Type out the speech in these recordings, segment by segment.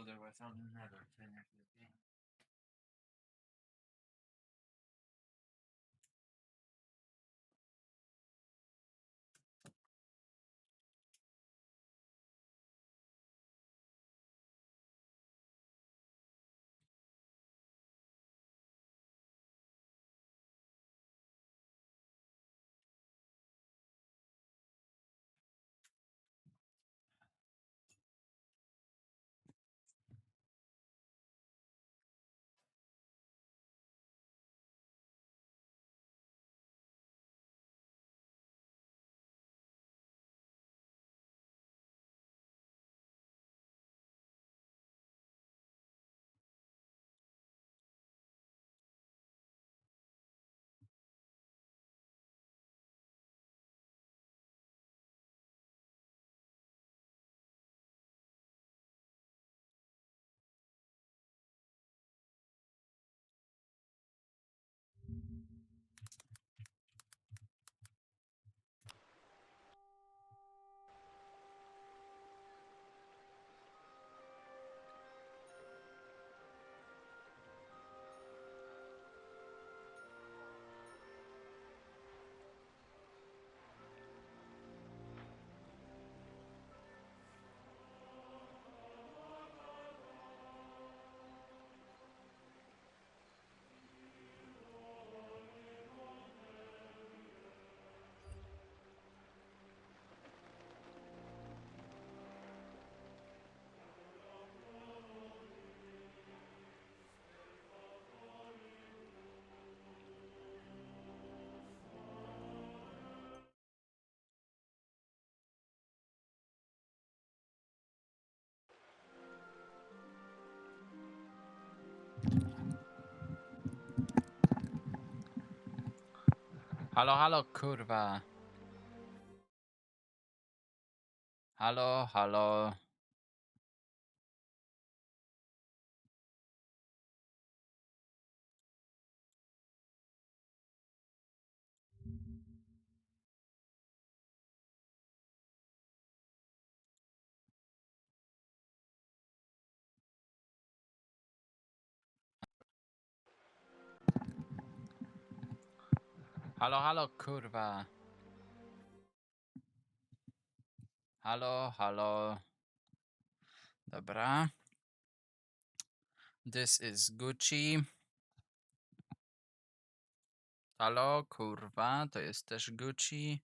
otherwise I'll never finish this game. Halo, halo, kurwa. Halo, halo. Halo, halo, kurwa. Halo, halo. Dobra. This is Gucci. Halo, kurwa, to jest też Gucci.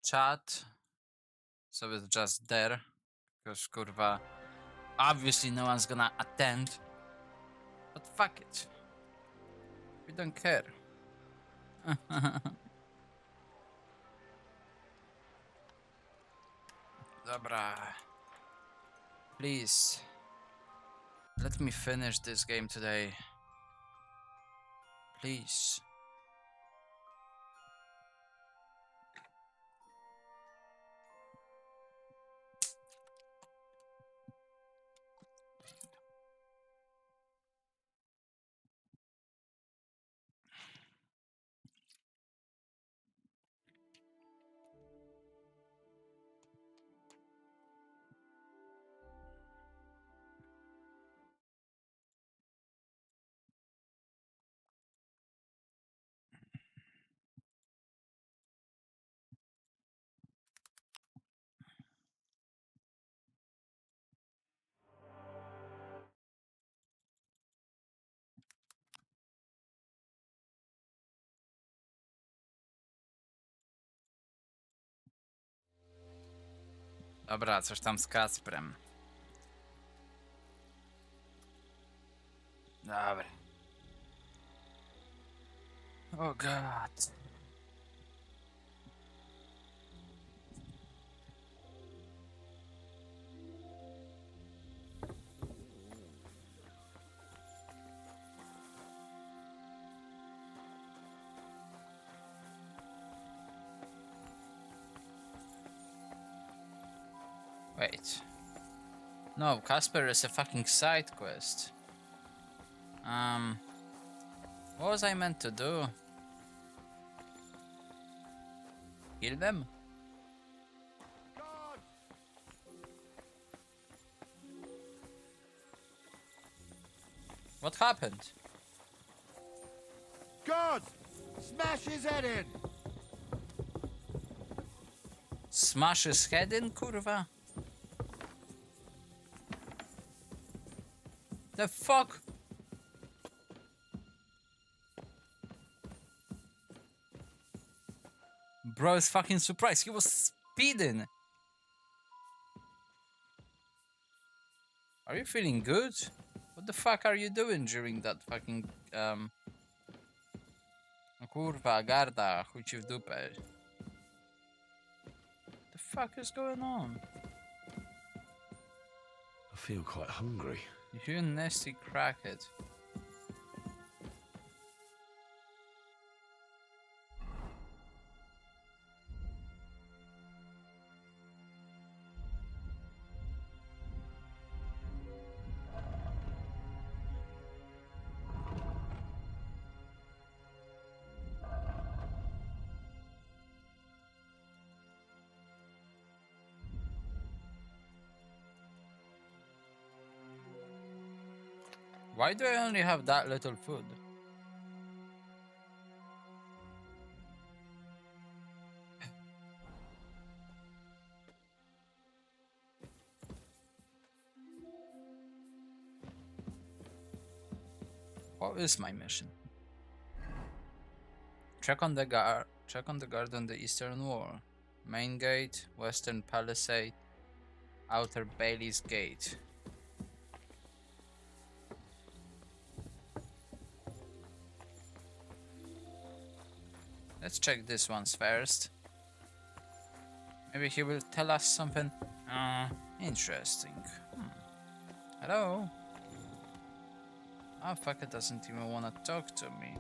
Chat. So it's just there. Because, kurwa, obviously no one's gonna attend. But fuck it. We don't care. Dobra. Please. Let me finish this game today. Please. Dobra, coś tam z Kacprem. Dobra. Oh god. Wait. No, Casper is a fucking side quest. What was I meant to do? Kill them? What happened? God! Smash his head in! Smash his head in, kurwa? The fuck? Bro is fucking surprised. He was speeding. Are you feeling good? What the fuck are you doing during that fucking No kurwa, garda, chuj ci w dupę. The fuck is going on? I feel quite hungry. You nasty crackhead. Why do I only have that little food? What is my mission? Check on the guard on the eastern wall. Main gate, western palisade, outer Bailey's gate. Let's check this ones first. Maybe he will tell us something interesting. Hello? Oh, fucker doesn't even want to talk to me.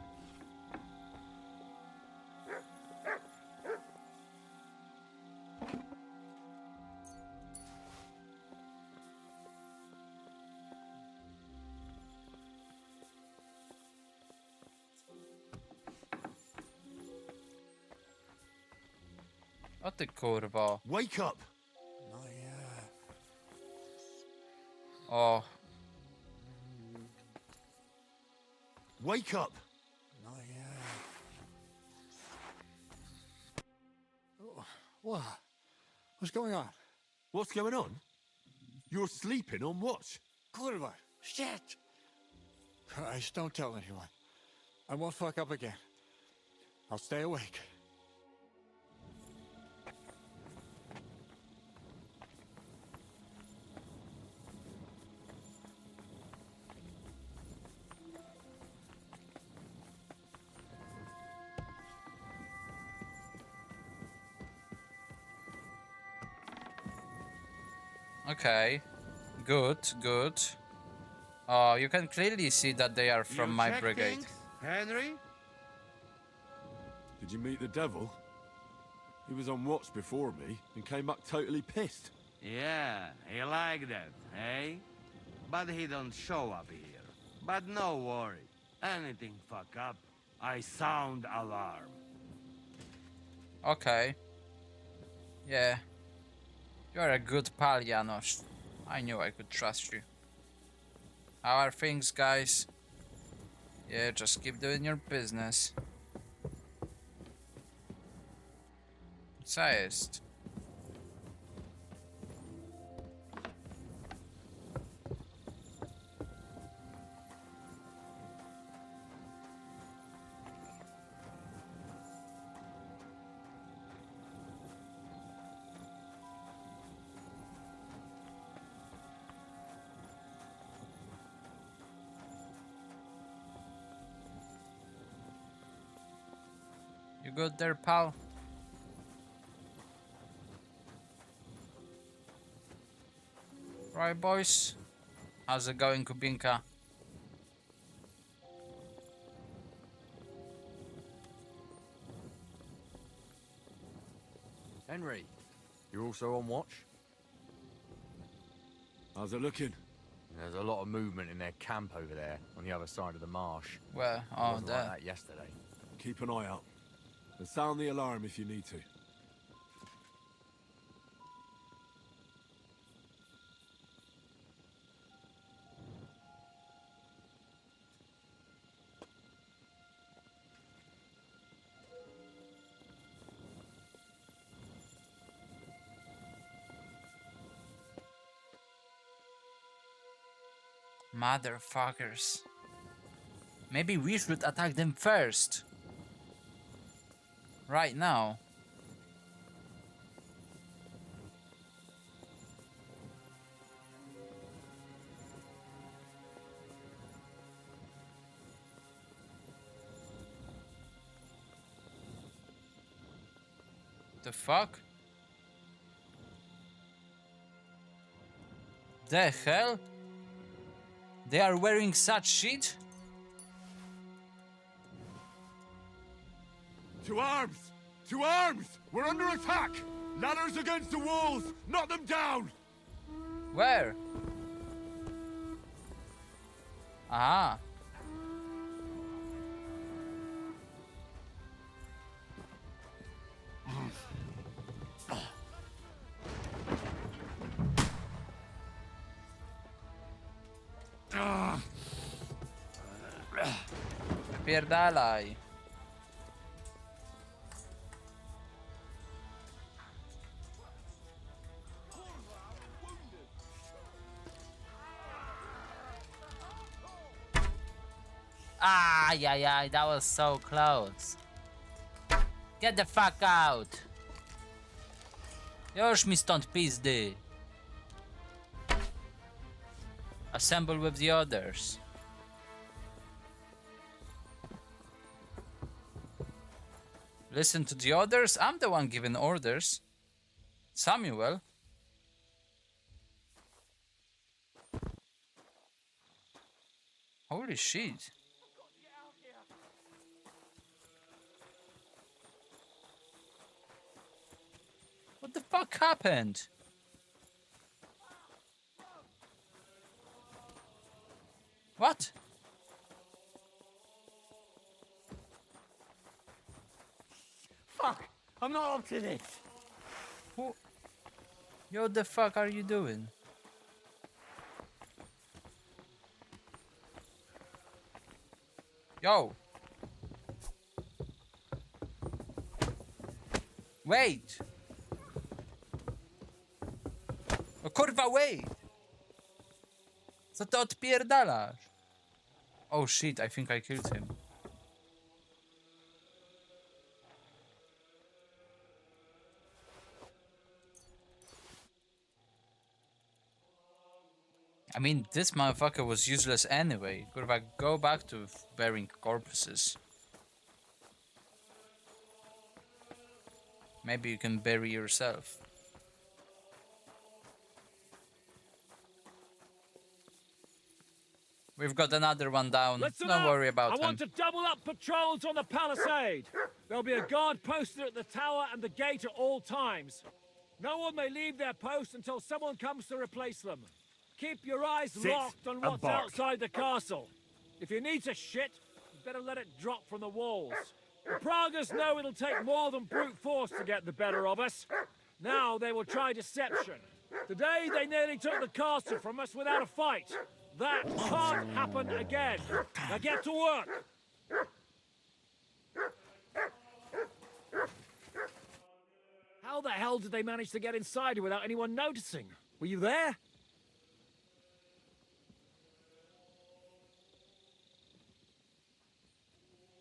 O ty kurwo. Wake up! O, Wake up! What? What's going on? What's going on? You're sleeping on watch. Kurva! Shit! Christ, don't tell anyone. I won't fuck up again. I'll stay awake. okay. Good, good. You can clearly see that they are from my brigade. Henry? Did you meet the devil? He was on watch before me and came back totally pissed. Yeah, he like that, eh? But he don't show up here. But no worry. Anything fuck up, I sound alarm. Okay. Yeah. You're a good pal, Janos. I knew I could trust you. How are things, guys? Yeah, just keep doing your business. Co jest? You good there, pal? Right, boys? How's it going, Kubinka? Henry, you're also on watch? How's it looking? There's a lot of movement in their camp over there, on the other side of the marsh. Well, It oh, wasn't like that yesterday. Keep an eye out. And sound the alarm if you need to. Motherfuckers. Maybe we should attack them first. Right now. The fuck? The hell? They are wearing such shit? To arms! To arms! We're under attack! Ladders against the walls! Knock them down! Where? Aha. Pierdalaj. Yeah, that was so close. Get the fuck out. Już mi stąd pizdy. Assemble with the others. Listen to the others? I'm the one giving orders. Samuel. Holy shit. What the fuck happened? What? Fuck! I'm not up to this! Who? Yo, the fuck are you doing? Yo. Wait. No kurwa, wait. Co ty odpierdalasz? Oh shit, I think I killed him. I mean, this motherfucker was useless anyway. Kurwa, go back to burying corpses. Maybe you can bury yourself. We've got another one down. Don't worry about him. I want to double up patrols on the palisade. There'll be a guard posted at the tower and the gate at all times. No one may leave their post until someone comes to replace them. Keep your eyes locked on what's outside the castle. If you need to shit, you better let it drop from the walls. The Pragas know it'll take more than brute force to get the better of us. Now they will try deception. Today they nearly took the castle from us without a fight. That can't happen again. Now get to work. How the hell did they manage to get inside without anyone noticing? Were you there?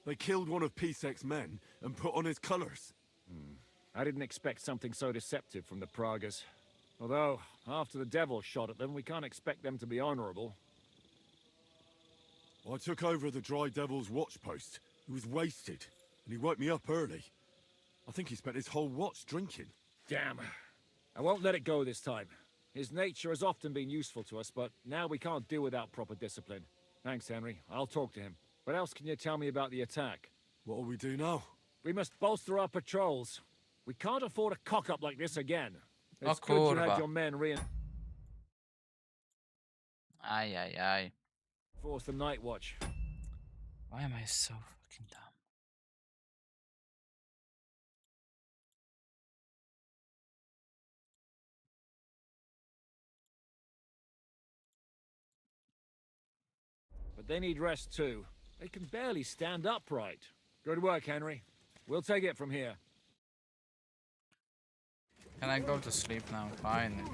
They killed one of Pisek's men and put on his colours. I didn't expect something so deceptive from the Pragas. Although, after the devil shot at them, we can't expect them to be honorable. I took over the Dry Devil's watchpost. He was wasted, and he woke me up early. I think he spent his whole watch drinking. Damn. I won't let it go this time. His nature has often been useful to us, but now we can't do without proper discipline. Thanks, Henry. I'll talk to him. What else can you tell me about the attack? What'll we do now? We must bolster our patrols. We can't afford a cock-up like this again. It's Oh, good you kurwa. had your men Aj. reinforce the night watch. Why am I so fucking dumb? But they need rest too. They can barely stand upright. Good work, Henry. We'll take it from here. Can I go to sleep now? Fine.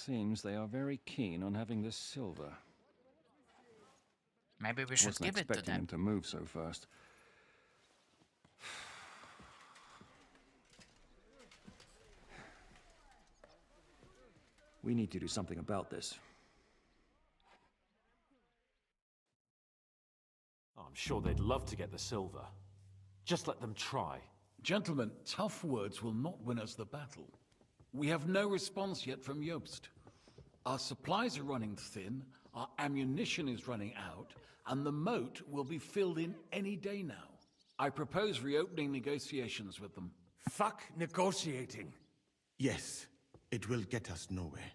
Seems they are very keen on having this silver. Maybe we should Wasn't give it to expecting them. them to move so fast. We need to do something about this. I'm sure they'd love to get the silver. Just let them try. Gentlemen, tough words will not win us the battle. We have no response yet from Jobst. Our supplies are running thin, our ammunition is running out, and the moat will be filled in any day now. I propose reopening negotiations with them. Fuck negotiating. Yes, it will get us nowhere.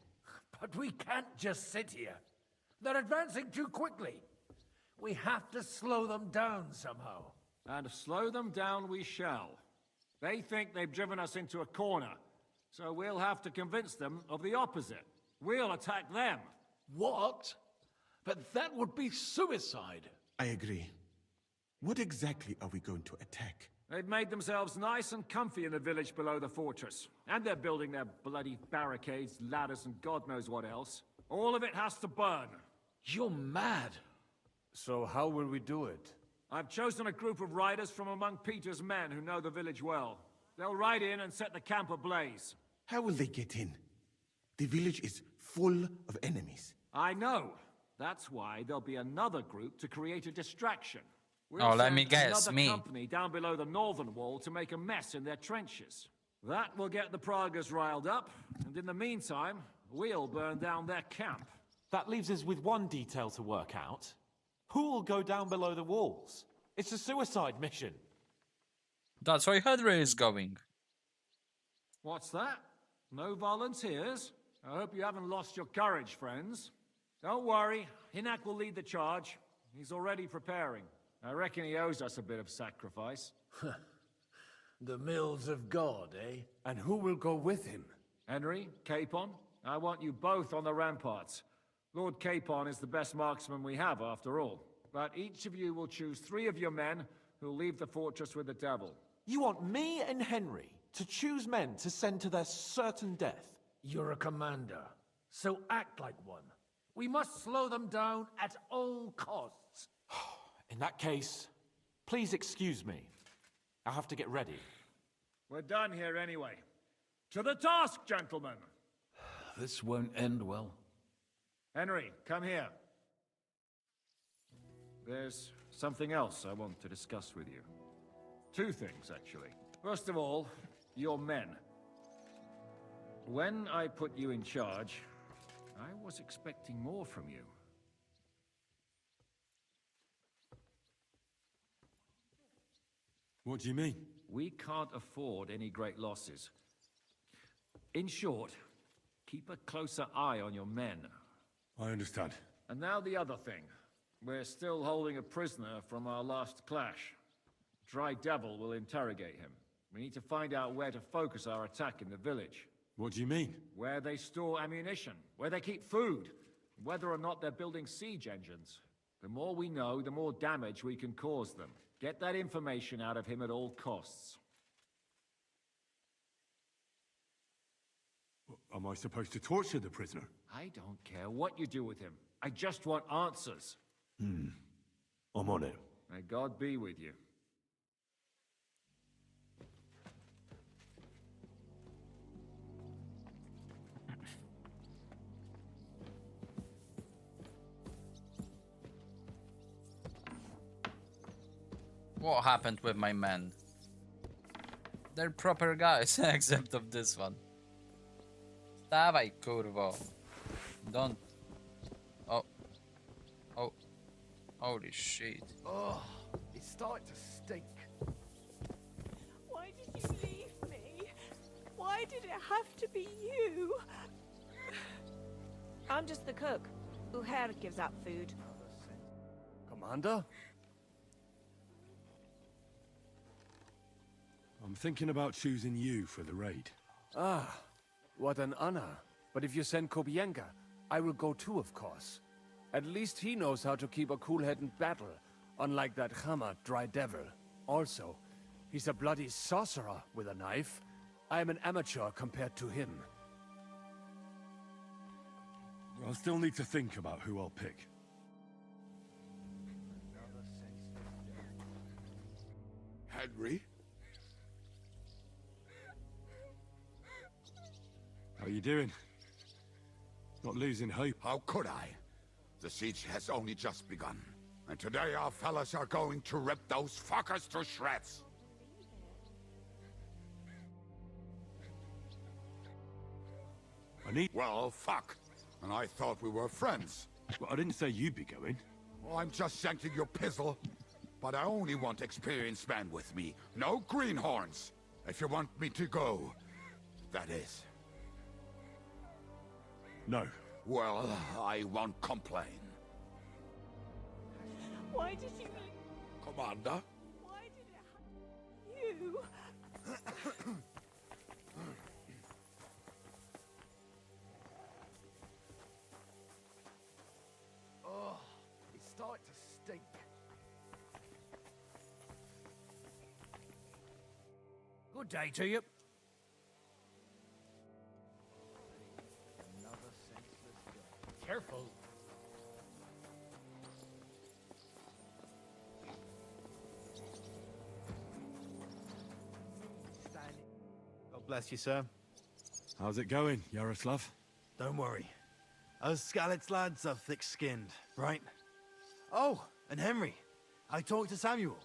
But we can't just sit here. They're advancing too quickly. We have to slow them down somehow. And slow them down we shall. They think they've driven us into a corner, so we'll have to convince them of the opposite. We'll attack them. What? But that would be suicide. I agree. What exactly are we going to attack? They've made themselves nice and comfy in the village below the fortress. And they're building their bloody barricades, ladders, and God knows what else. All of it has to burn. You're mad. So how will we do it? I've chosen a group of riders from among Peter's men who know the village well. They'll ride in and set the camp ablaze. How will they get in? The village is full of enemies. I know. That's why there'll be another group to create a distraction. Oh, let me send guess, another me. company down below the northern wall to make a mess in their trenches. That will get the Pragas riled up, and in the meantime, we'll burn down their camp. That leaves us with one detail to work out. Who will go down below the walls? It's a suicide mission. That's why Henry is going. What's that? No volunteers? I hope you haven't lost your courage, friends. Don't worry, Hinak will lead the charge. He's already preparing. I reckon he owes us a bit of sacrifice. The mills of God, eh? And who will go with him? Henry, Capon, I want you both on the ramparts. Lord Capon is the best marksman we have, after all. But each of you will choose 3 of your men who'll leave the fortress with the devil. You want me and Henry to choose men to send to their certain death? You're a commander, so act like one. We must slow them down at all costs. In that case, please excuse me. I'll have to get ready. We're done here anyway. To the task, gentlemen! This won't end well. Henry, come here. There's something else I want to discuss with you. 2 things, actually. First of all, your men. When I put you in charge, I was expecting more from you. What do you mean? We can't afford any great losses. In short, keep a closer eye on your men. I understand. And now the other thing. We're still holding a prisoner from our last clash. Dry Devil will interrogate him. We need to find out where to focus our attack in the village. What do you mean? Where they store ammunition, where they keep food, whether or not they're building siege engines. The more we know, the more damage we can cause them. Get that information out of him at all costs. Am I supposed to torture the prisoner? I don't care what you do with him. I just want answers. I'm on it. May God be with you. What happened with my men? They're proper guys, except of this one. Stawaj, kurwo. Don't. Oh. Oh. Holy shit. Oh, it's starting to stink. Why did you leave me? Why did it have to be you? I'm just the cook. Uher gives out food. Commander? I'm thinking about choosing you for the raid. Ah, what an honor. But if you send Kobienka, I will go too, of course. At least he knows how to keep a cool head in battle, unlike that Hammer Dry Devil. Also, he's a bloody sorcerer with a knife. I am an amateur compared to him. I'll still need to think about who I'll pick. Henry? How you doing? Not losing hope? How could I? The siege has only just begun. And today our fellas are going to rip those fuckers to shreds. Well, fuck. And I thought we were friends. Well, I didn't say you'd be going. Well, I'm just sending you pizzle. But I only want experienced men with me. No greenhorns. If you want me to go, that is. No. Well, I won't complain. Why did you... Commander? Why did it happen to you? Oh, it's starting to stink. Good day to you. Another senseless death. Careful. God bless you, sir. How's it going, Yaroslav? Don't worry. Us Skalitz lads are thick-skinned, right? Oh, and Henry. I talked to Samuel.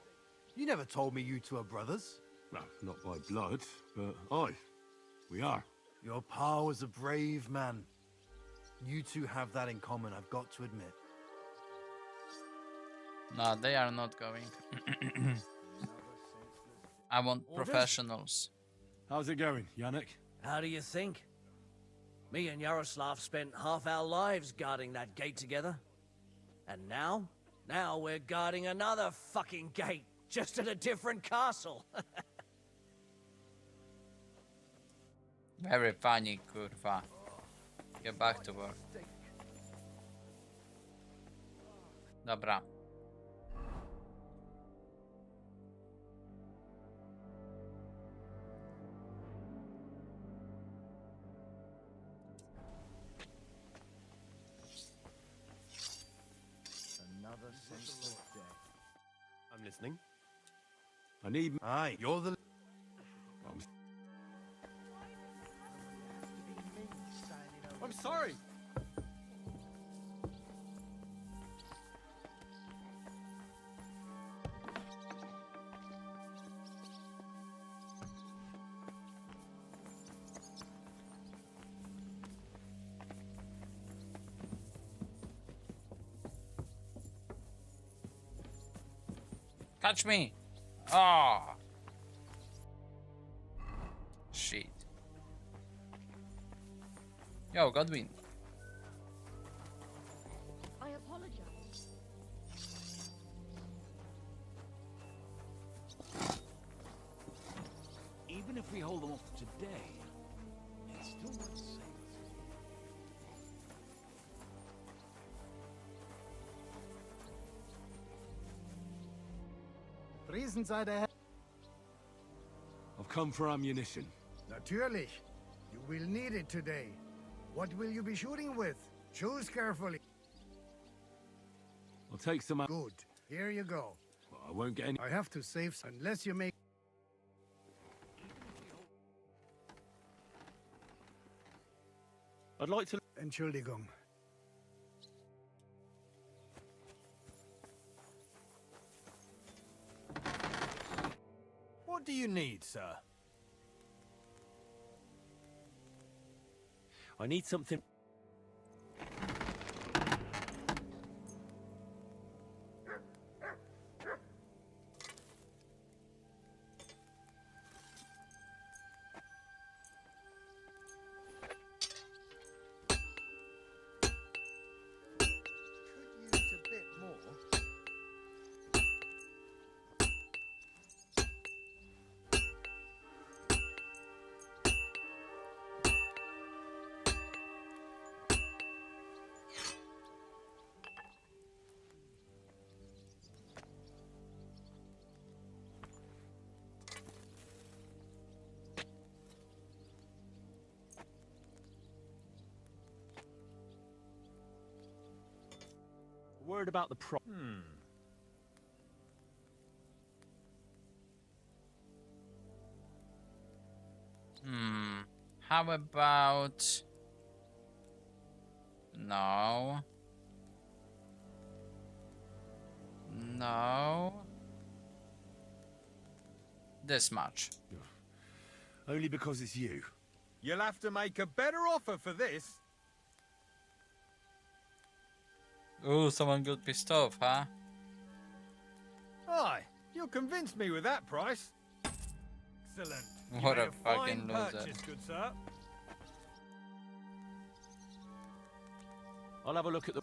You never told me you two are brothers. No, not by blood, but aye, we are. Your pa was a brave man. You two have that in common, I've got to admit. No, they are not going. I want professionals. How's it going, Yannick? How do you think? Me and Yaroslav spent half our lives guarding that gate together. And now we're guarding another fucking gate, just at a different castle. Very funny, kurwa. Get back to work. Dobra. Another senseless death. I'm listening. I need... Aye, you're the... I'm sorry. Catch me! Ah! Oh. Shit. Yo, Godwin. I apologize. Even if we hold them off today, it's still not safe. Riesen sei der Herr. I've come for ammunition. Natürlich. You will need it today. What will you be shooting with? Choose carefully. I'll take some... Good. Here you go. Well, I won't get any... I have to save some, unless you make... I'd like to... Entschuldigung. What do you need, sir? I need something. worried about the pro. How about... No. No. This much. Only because it's you. You'll have to make a better offer for this. Ooh, someone got pissed off, huh? Aye, you'll convince me with that price. Excellent. You What made a fucking fine loser. purchase, good sir. I'll have a look at the.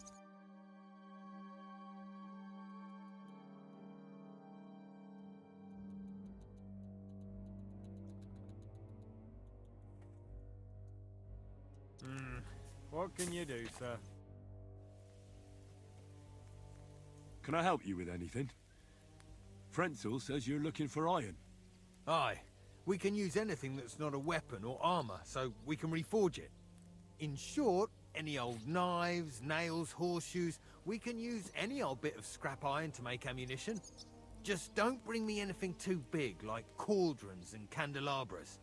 What can you do, sir? Can I help you with anything? Frenzel says you're looking for iron. Aye. We can use anything that's not a weapon or armor, so we can reforge it. In short, any old knives, nails, horseshoes, we can use any old bit of scrap iron to make ammunition. Just don't bring me anything too big, like cauldrons and candelabras.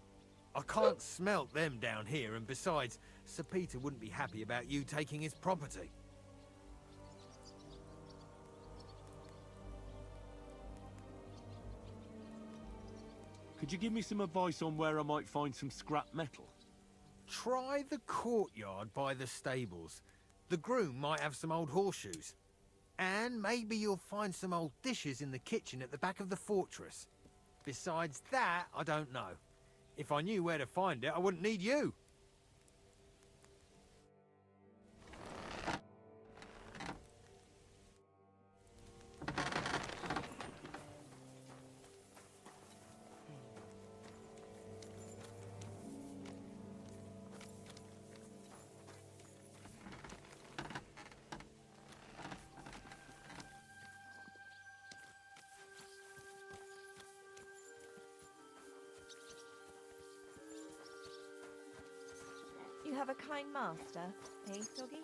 I can't smelt them down here, and besides, Sir Peter wouldn't be happy about you taking his property. Could you give me some advice on where I might find some scrap metal? Try the courtyard by the stables. The groom might have some old horseshoes. And maybe you'll find some old dishes in the kitchen at the back of the fortress. Besides that, I don't know. If I knew where to find it, I wouldn't need you. You have a kind master, eh, Doggy?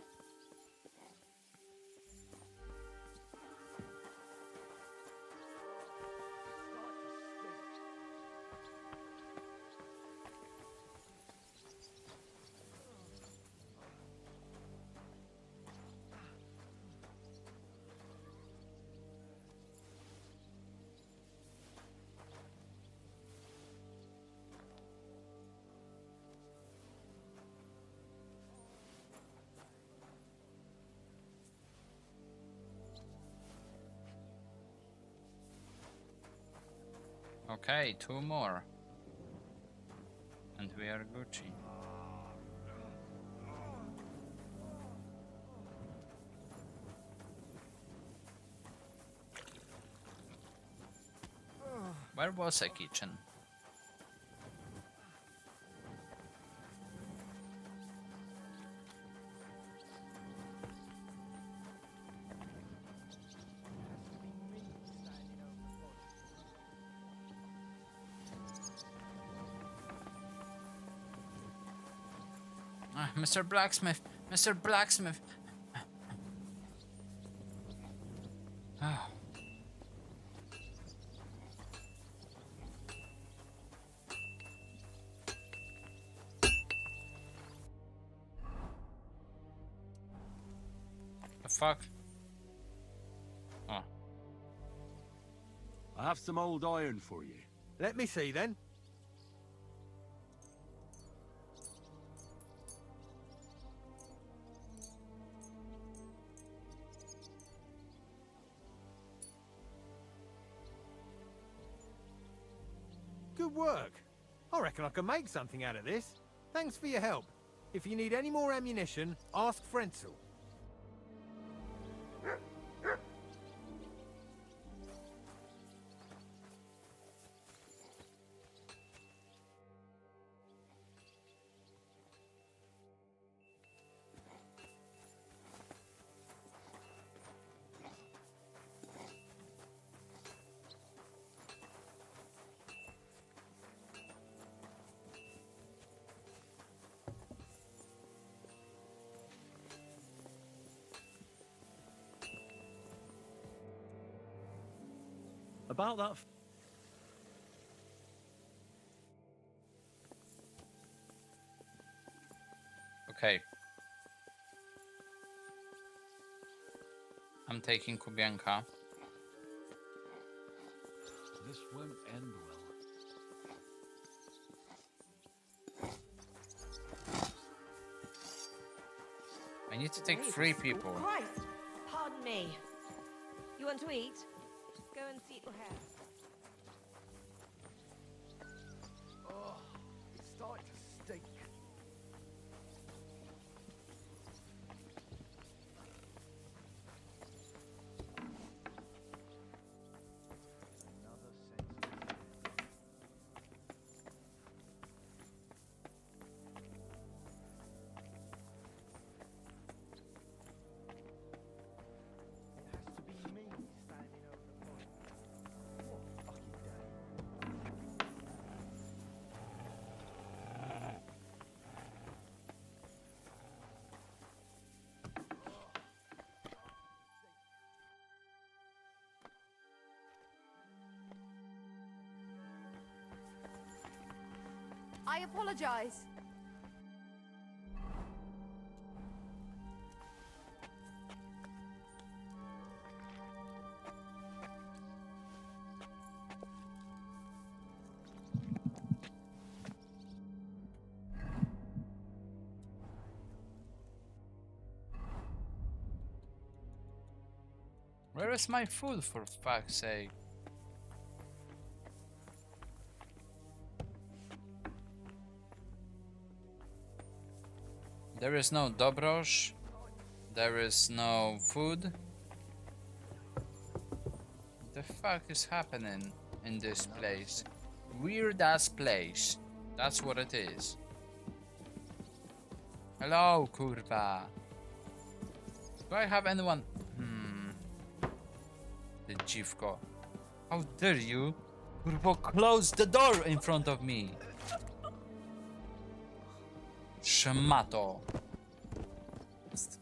Okay, 2 more. And we are Gucci. Where was a kitchen? Mr. Blacksmith! Mr. Blacksmith! Oh. The fuck? Oh. I have some old iron for you. Let me see then. Good work. I reckon I can make something out of this. Thanks for your help. If you need any more ammunition, ask Frenzel. About that. Okay. I'm taking Kubienka. This won't end well. I need to take Hey, 3 for people. Christ! Pardon me. You want to eat? Go and seat your hair. Oh, it's starting to stink. I apologize. Where is my food, for fuck's sake? There is no Dobrosh. There is no food. What the fuck is happening in this place? Weird ass place. That's what it is. Hello, kurwa. Do I have anyone? The dziwko. How dare you? Kurwa, close the door in front of me. Szmato.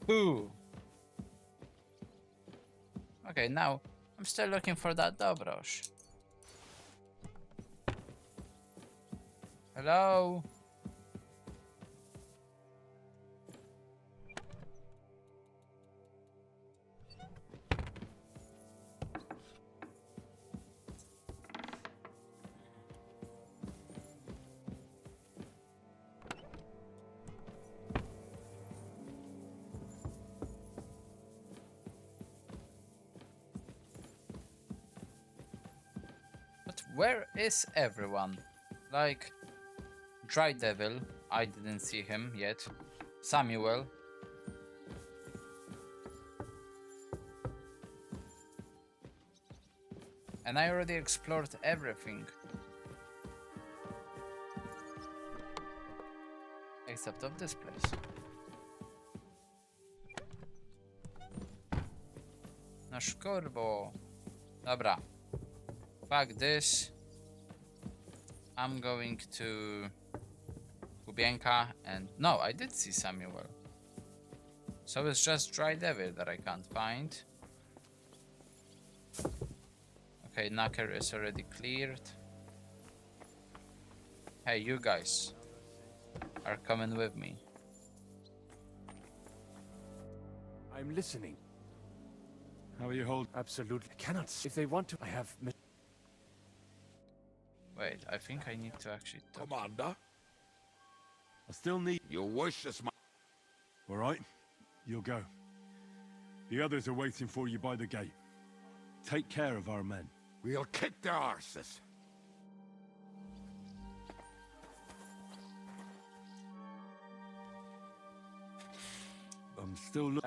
Who? Okay, now I'm still looking for that Dobrosh. Hello? Where is everyone? Like, Dry Devil, I didn't see him yet. Samuel. And I already explored everything. Except of this place. No szkurbo. Dobra. Fuck this. I'm going to Kubienka and... No, I did see Samuel. So it's just Dry Devil that I can't find. Okay, Knacker is already cleared. Hey, you guys are coming with me. I'm listening. How are you holding? Absolutely. I cannot. If they want to, I have... Wait, I think I need to actually... Commander? I still need... Your wish is my... All right, you'll go. The others are waiting for you by the gate. Take care of our men. We'll kick their arses. I'm still...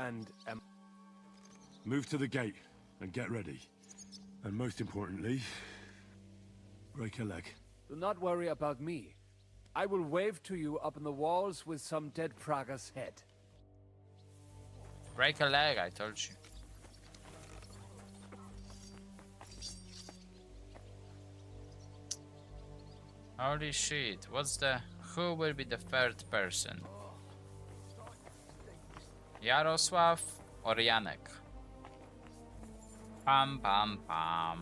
Move to the gate and get ready. And most importantly... break a leg. Do not worry about me. I will wave to you up in the walls with some dead Praga's head. Break a leg, I told you. Holy shit, what's the... Who will be the third person? Jarosław or Janek? Pam pam pam.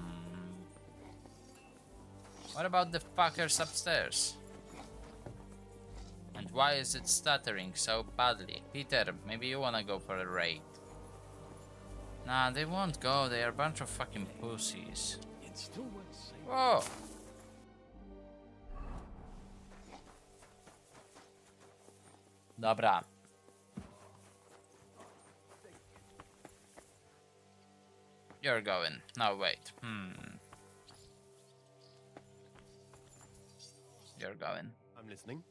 What about the fuckers upstairs? And why is it stuttering so badly? Peter, maybe you wanna go for a raid. Nah, they won't go. They are a bunch of fucking pussies. It's still worth saying. Whoa! Dobra. You're going. No, wait. You're going. I'm listening.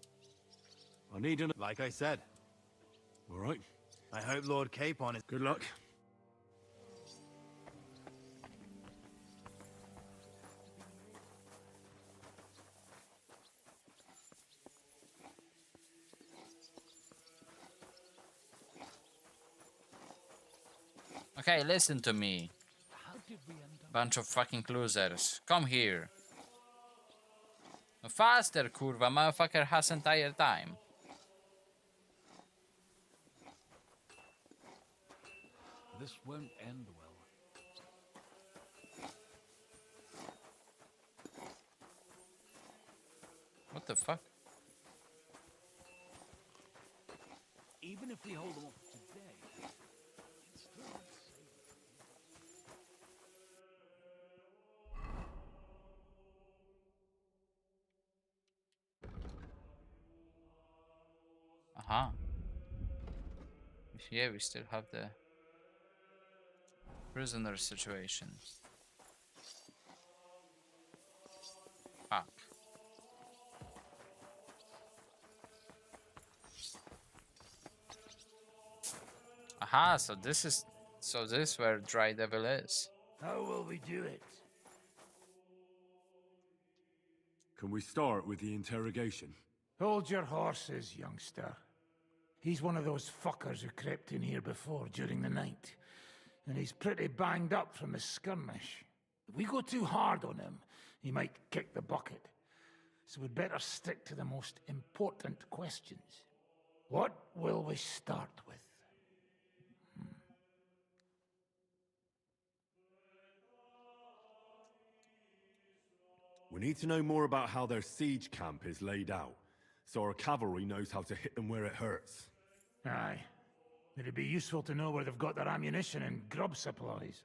I need an... Like I said. All right. I hope Lord Capon is... Good luck. Okay, listen to me. Bunch of fucking losers. Come here. Faster, kurwa. Motherfucker has entire time. This won't end well. What the fuck? Even if we hold them off today, it's still worth saving. Aha. Yeah, we still have the prisoner situation. Fuck. Aha, so this is where Dry Devil is. How will we do it? Can we start with the interrogation? Hold your horses, youngster. He's one of those fuckers who crept in here before during the night. And he's pretty banged up from the skirmish. If we go too hard on him, he might kick the bucket. So we'd better stick to the most important questions. What will we start with? We need to know more about how their siege camp is laid out, so our cavalry knows how to hit them where it hurts. Aye. It'd be useful to know where they've got their ammunition and grub supplies.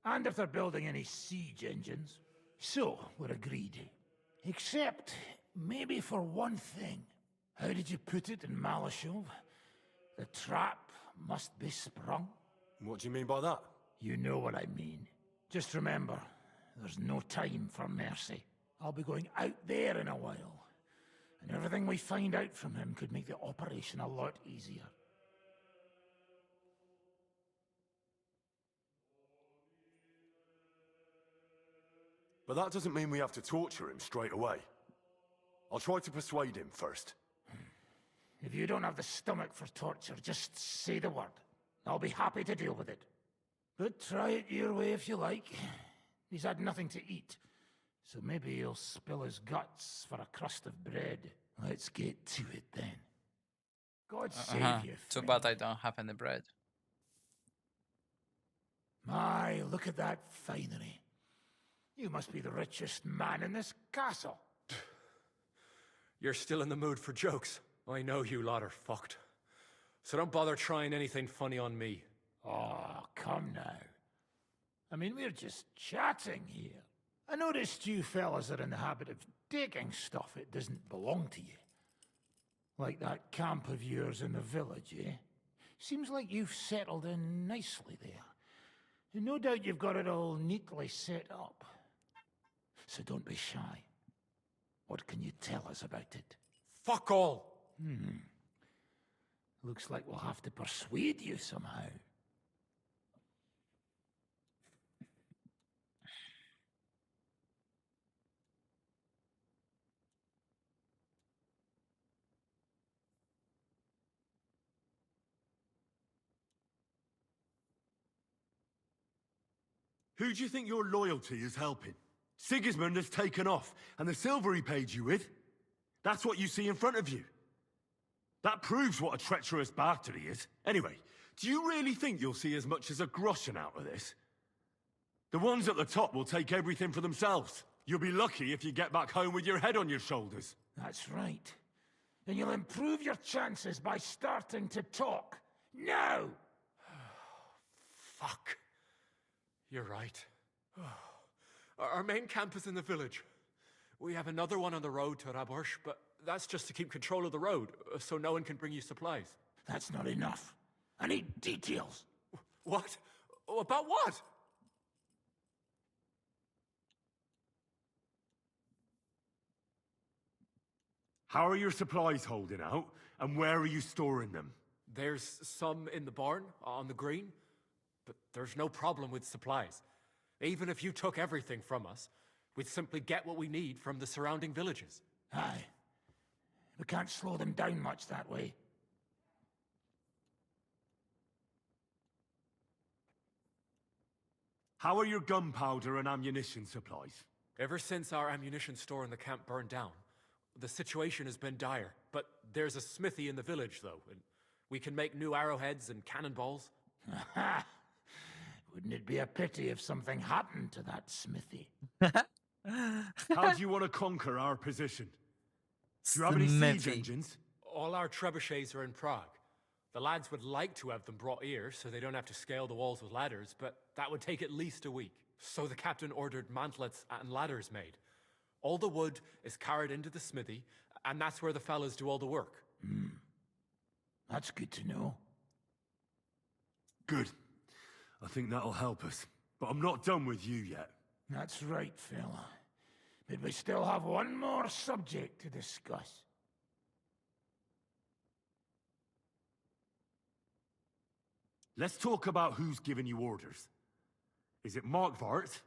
And if they're building any siege engines. So, we're agreed. Except, maybe for one thing. How did you put it in Malashov? The trap must be sprung? What do you mean by that? You know what I mean. Just remember, there's no time for mercy. I'll be going out there in a while. And everything we find out from him could make the operation a lot easier. But that doesn't mean we have to torture him straight away. I'll try to persuade him first. If you don't have the stomach for torture, just say the word. I'll be happy to deal with it. But try it your way if you like. He's had nothing to eat, so maybe he'll spill his guts for a crust of bread. Let's get to it then. God save you, Too friend. bad I don't have any bread. My, look at that finery. You must be the richest man in this castle. You're still in the mood for jokes. I know you lot are fucked. So don't bother trying anything funny on me. Oh, come now. I mean, we're just chatting here. I noticed you fellas are in the habit of taking stuff that doesn't belong to you. Like that camp of yours in the village, eh? Seems like you've settled in nicely there. And no doubt you've got it all neatly set up. So don't be shy. What can you tell us about it? Fuck all! Looks like we'll have to persuade you somehow. Who do you think your loyalty is helping? Sigismund has taken off, and the silver he paid you with? That's what you see in front of you. That proves what a treacherous bastard he is. Anyway, do you really think you'll see as much as a groschen out of this? The ones at the top will take everything for themselves. You'll be lucky if you get back home with your head on your shoulders. That's right. And you'll improve your chances by starting to talk. Now! Fuck. You're right. Our main camp is in the village. We have another one on the road to Raborsh, but that's just to keep control of the road, so no one can bring you supplies. That's not enough. I need details. What? About what? How are your supplies holding out, and where are you storing them? There's some in the barn, on the green, but there's no problem with supplies. Even if you took everything from us, we'd simply get what we need from the surrounding villages. Aye. We can't slow them down much that way. How are your gunpowder and ammunition supplies? Ever since our ammunition store in the camp burned down, the situation has been dire. But there's a smithy in the village, though, and we can make new arrowheads and cannonballs. Aha! Wouldn't it be a pity if something happened to that smithy? How do you want to conquer our position? Do you have any siege engines? All our trebuchets are in Prague. The lads would like to have them brought here so they don't have to scale the walls with ladders, but that would take at least a week. So the captain ordered mantlets and ladders made. All the wood is carried into the smithy, and that's where the fellas do all the work. That's good to know. Good. I think that'll help us. But I'm not done with you yet. That's right, fella. But we still have one more subject to discuss. Let's talk about who's giving you orders. Is it Markvart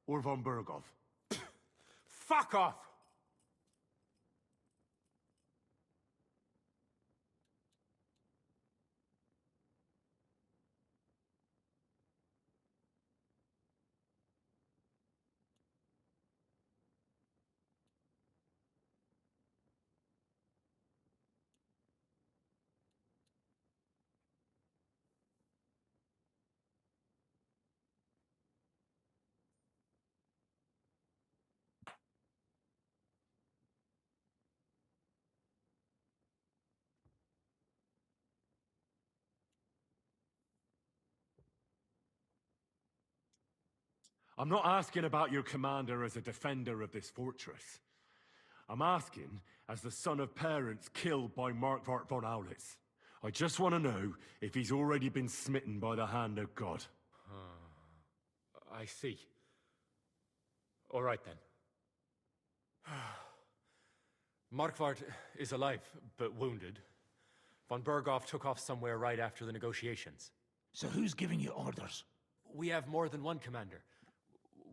or von Bergov? Fuck off! I'm not asking about your commander as a defender of this fortress. I'm asking as the son of parents killed by Markvart von Aulitz. I just want to know if he's already been smitten by the hand of God. I see. All right, then. Markvart is alive, but wounded. Von Berghoff took off somewhere right after the negotiations. So who's giving you orders? We have more than one commander.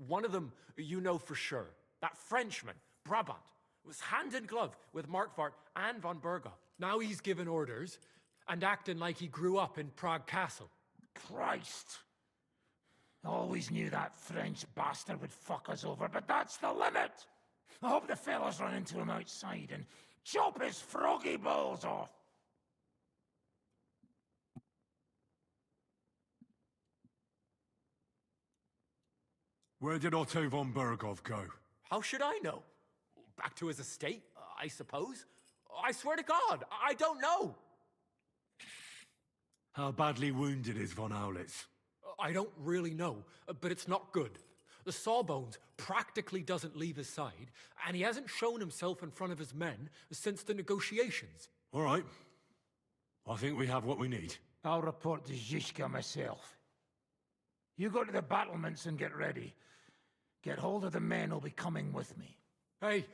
One of them you know for sure. That Frenchman, Brabant, was hand in glove with Markvart and von Berghoff. Now he's given orders and acting like he grew up in Prague Castle. Christ! Always knew that French bastard would fuck us over, but that's the limit! I hope the fellas run into him outside and chop his froggy balls off! Where did Otto von Berghoff go? How should I know? Back to his estate, I suppose? I swear to God, I don't know! How badly wounded is von Aulitz? I don't really know, but it's not good. The sawbones practically doesn't leave his side, and he hasn't shown himself in front of his men since the negotiations. All right. I think we have what we need. I'll report to Zhishka myself. You go to the battlements and get ready. Get hold of the men who'll be coming with me. Hey,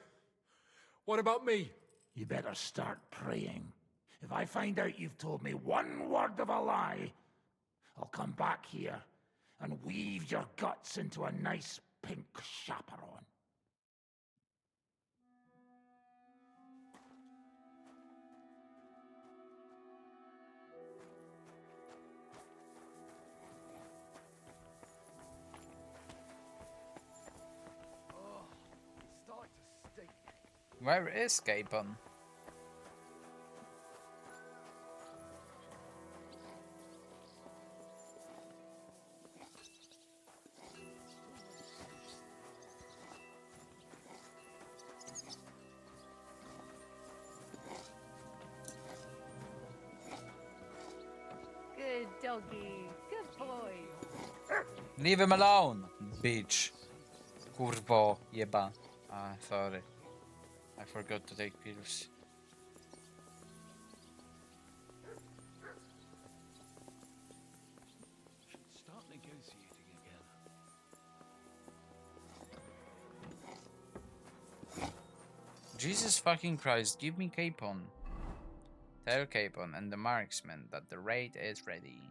what about me? You better start praying. If I find out you've told me one word of a lie, I'll come back here and weave your guts into a nice pink chaperon. Where is Capon? doggy. Good boy. Leave him alone, bitch. Kurwo, jeba. Ah, sorry. I forgot to take pills. Start negotiating again. Jesus fucking Christ, give me Capon. Tell Capon and the marksman that the raid is ready.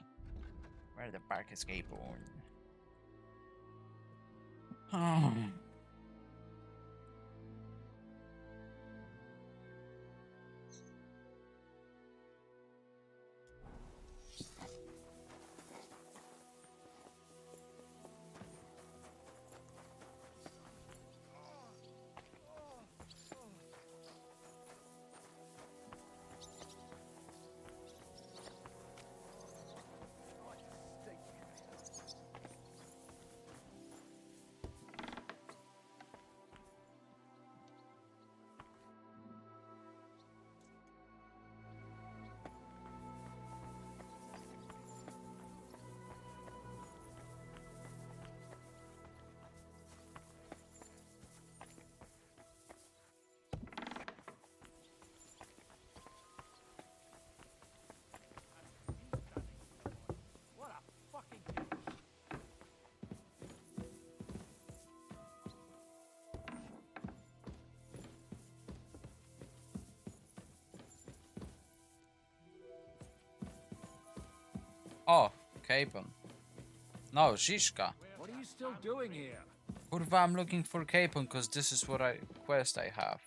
Where the fuck is Capon? Oh. Oh, Capon. No, Shishka. What are you still doing here? Kurwa, I'm looking for Capon because this is what quest I have.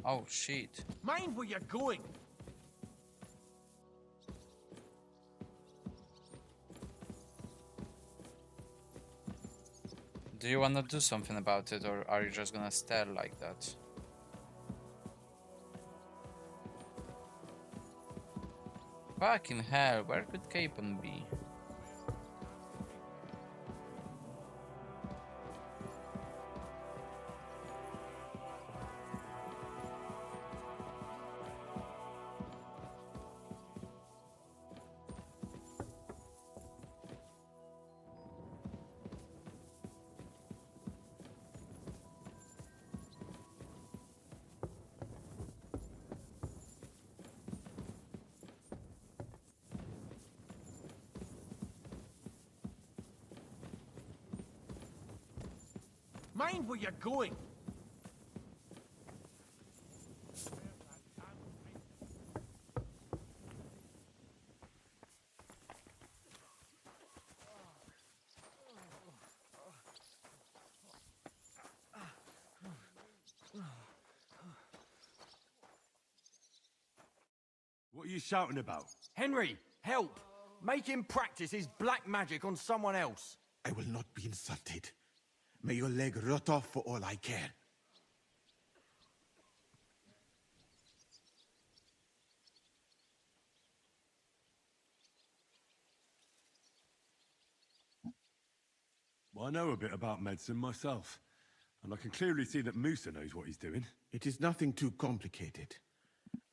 Oh shit. Mind where you're going. Do you wanna do something about it, or are you just gonna stare like that? Fucking hell, where could Capon be? Mind where you're going. What are you shouting about? Henry, help! Make him practice his black magic on someone else. I will not be insulted. May your leg rot off for all I care. Well, I know a bit about medicine myself, and I can clearly see that Musa knows what he's doing. It is nothing too complicated.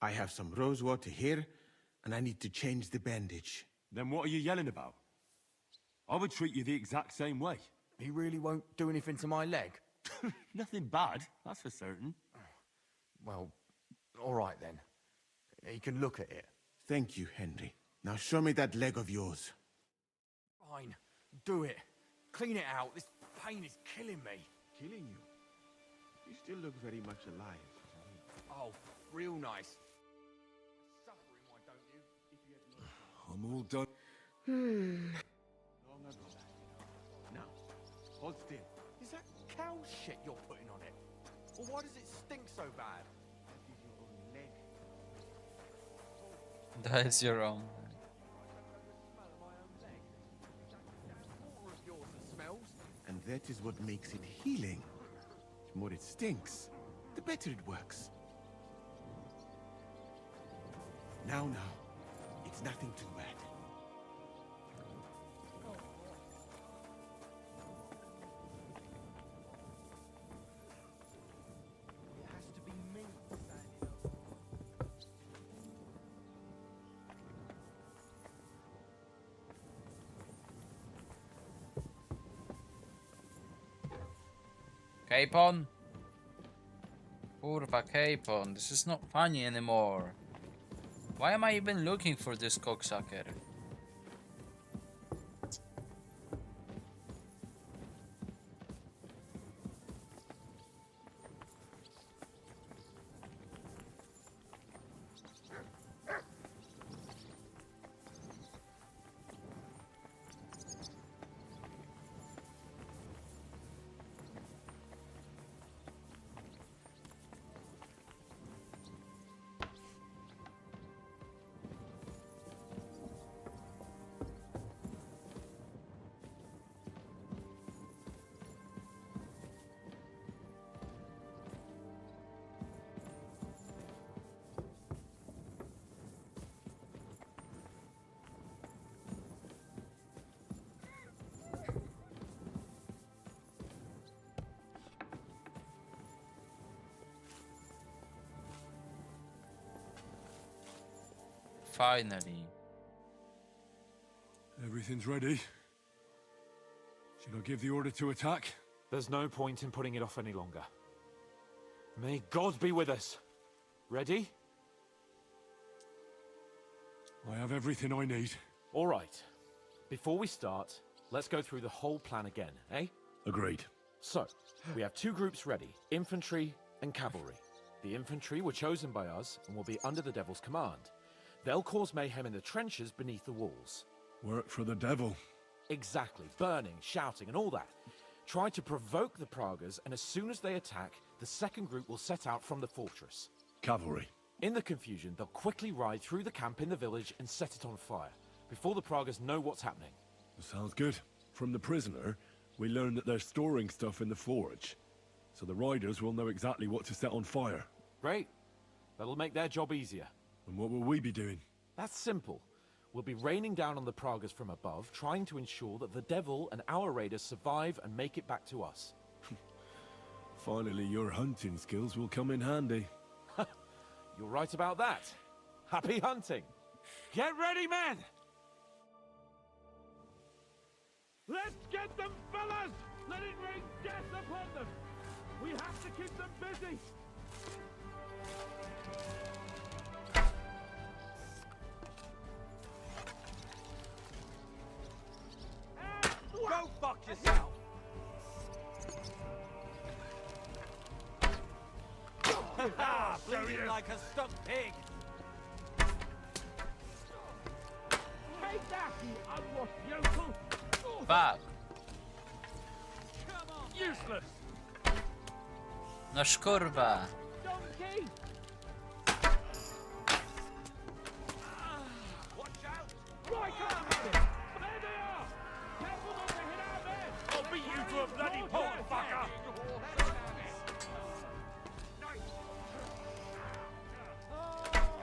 I have some rose water here, and I need to change the bandage. Then what are you yelling about? I would treat you the exact same way. He really won't do anything to my leg? Nothing bad, that's for certain. Well, all right then. He can look at it. Thank you, Henry. Now show me that leg of yours. Fine. Do it. Clean it out. This pain is killing me. Killing you? You still look very much alive. Oh, real nice. Suffering, why don't you? If you had not... I'm all done. Long ago. Now, hold still. Is that cow shit you're putting on it? Or why does it stink so bad? That is your own leg. That is your own. And that is what makes it healing. The more it stinks, the better it works. Now, it's nothing too bad. Capon? Kurwa, Capon. This is not funny anymore. Why am I even looking for this cocksucker? Finally. Everything's ready. Should I give the order to attack? There's no point in putting it off any longer. May God be with us. Ready? I have everything I need. All right. Before we start, let's go through the whole plan again, eh? Agreed. So, we have two groups ready, infantry and cavalry. The infantry were chosen by us and will be under the Devil's command. They'll cause mayhem in the trenches beneath the walls. Work for the devil. Exactly. Burning, shouting, and all that. Try to provoke the Pragas, and as soon as they attack, the second group will set out from the fortress. Cavalry. In the confusion, they'll quickly ride through the camp in the village and set it on fire, before the Pragas know what's happening. Sounds good. From the prisoner, we learned that they're storing stuff in the forge, so the riders will know exactly what to set on fire. Great. That'll make their job easier. And what will we be doing? That's simple. We'll be raining down on the Pragas from above, trying to ensure that the Devil and our raiders survive and make it back to us. Finally, your hunting skills will come in handy. You're right about that. Happy hunting. Get ready, men! Let's get them, fellas! Let it rain death upon them! We have to keep them busy! Go fuck yourself! Bleeding like a stuck pig! Take that, you unwashed yokel! Fuck. Useless! No szkurwa. Donkey! Watch out! Right on, madam! There they are! Careful not to hit our men! I'll beat you to a bloody pulp, fucker!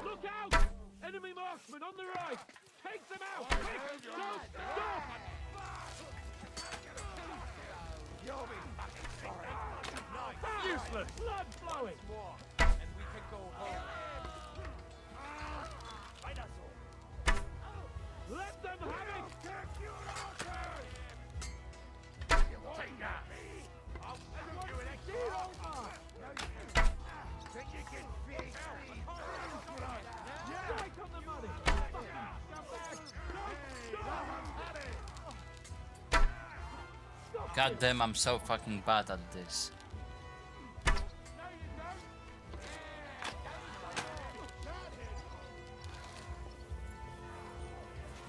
Look out! Enemy marksmen on the right! Take them out! Quick! Don't stop! You'll be fucking sorry. Useless! Blood flowing! And we can go home. Let them have it! Take that! I'll shoot you an extra think you can beat me? Right on the money! Fucking scumbag! Stop! God damn, I'm so fucking bad at this.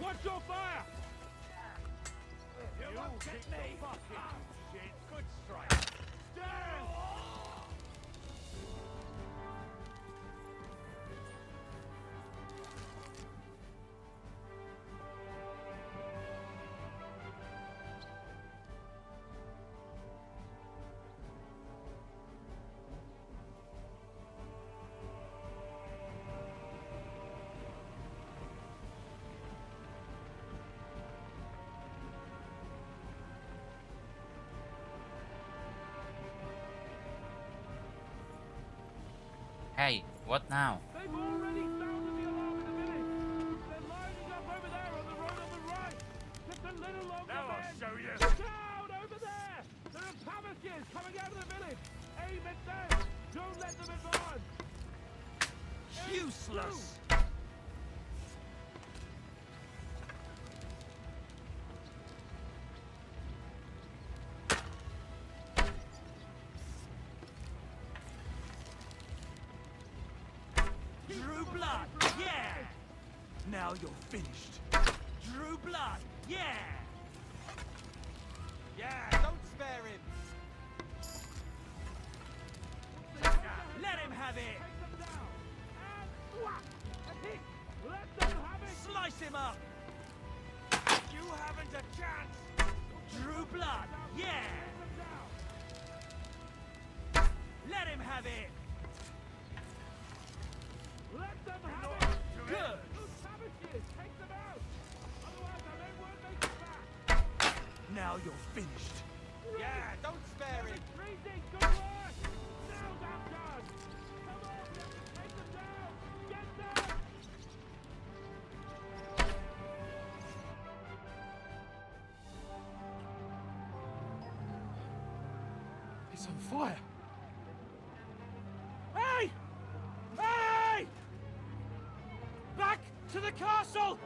Watch your fire! You won't get me! Fucking shit! Good strike! Stand! Hey, what now? They've already sounded the alarm in the village! They're lining up over there on the road on the right! Just a little longer Now I'll then. show you! Look out! Over there! There are Paviskins coming out of the village! useless! Drew blood, yeah! Now you're finished. Drew blood, yeah! Yeah, don't spare him! Let him have it! Slice him up! You haven't a chance! Drew blood, yeah! Let him have it! Let them have it! Good! Those savages! Take them out! Otherwise our men won't make it back! Now you're finished. Yeah, don't spare him! Freezing! Good work! Now down, guards! Come on! Take them down! Get them! It's on fire. Hey! Hey! Back to the castle!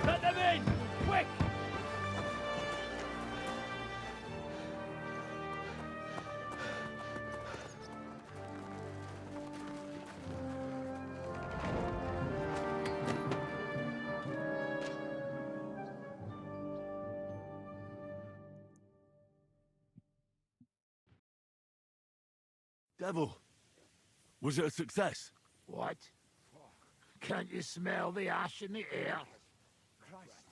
Let them in! Quick! Devil, was it a success? What? Can't you smell the ash in the air? Christ,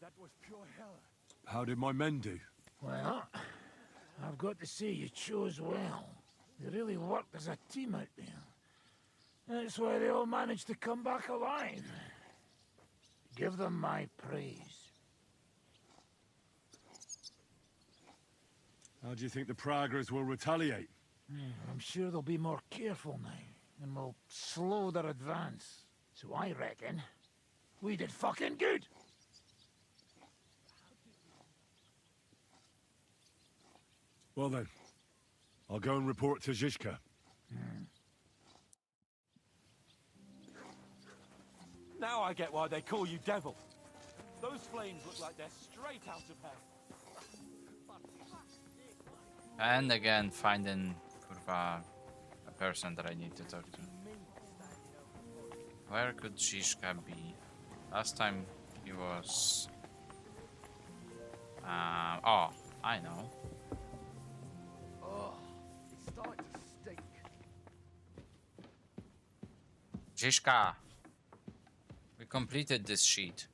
that was pure hell. How did my men do? Well, I've got to say you chose well. They really worked as a team out there. That's why they all managed to come back alive. Give them my praise. How do you think the Praggers will retaliate? I'm sure they'll be more careful now, and will slow their advance. So I reckon we did fucking good. Well then, I'll go and report to Zizka. Now I get why they call you Devil. Those flames look like they're straight out of hell. And again, finding kurwa, a person that I need to talk to. Where could Zizka be? Last time he was... oh, I know. Oh, it's starting to stink. Zizka! We completed this sheet.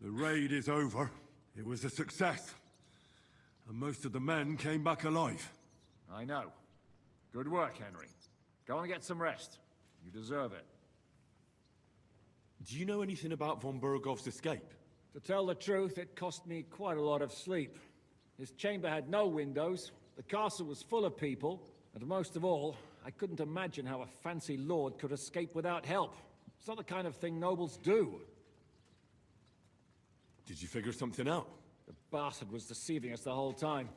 The raid is over. It was a success. And most of the men came back alive. I know. Good work, Henry. Go and get some rest. You deserve it. Do you know anything about von Burgov's escape? To tell the truth, it cost me quite a lot of sleep. His chamber had no windows, the castle was full of people, and most of all, I couldn't imagine how a fancy lord could escape without help. It's not the kind of thing nobles do. Did you figure something out? The bastard was deceiving us the whole time.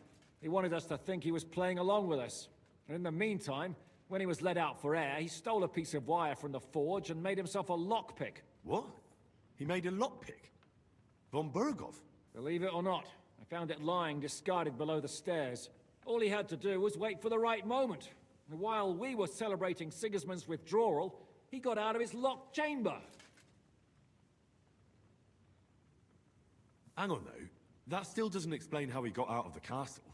He wanted us to think he was playing along with us. And in the meantime, when he was let out for air, he stole a piece of wire from the forge and made himself a lockpick. What? He made a lockpick? Von Burgov? Believe it or not, I found it lying discarded below the stairs. All he had to do was wait for the right moment. And while we were celebrating Sigismund's withdrawal, he got out of his locked chamber. Hang on though, that still doesn't explain how he got out of the castle.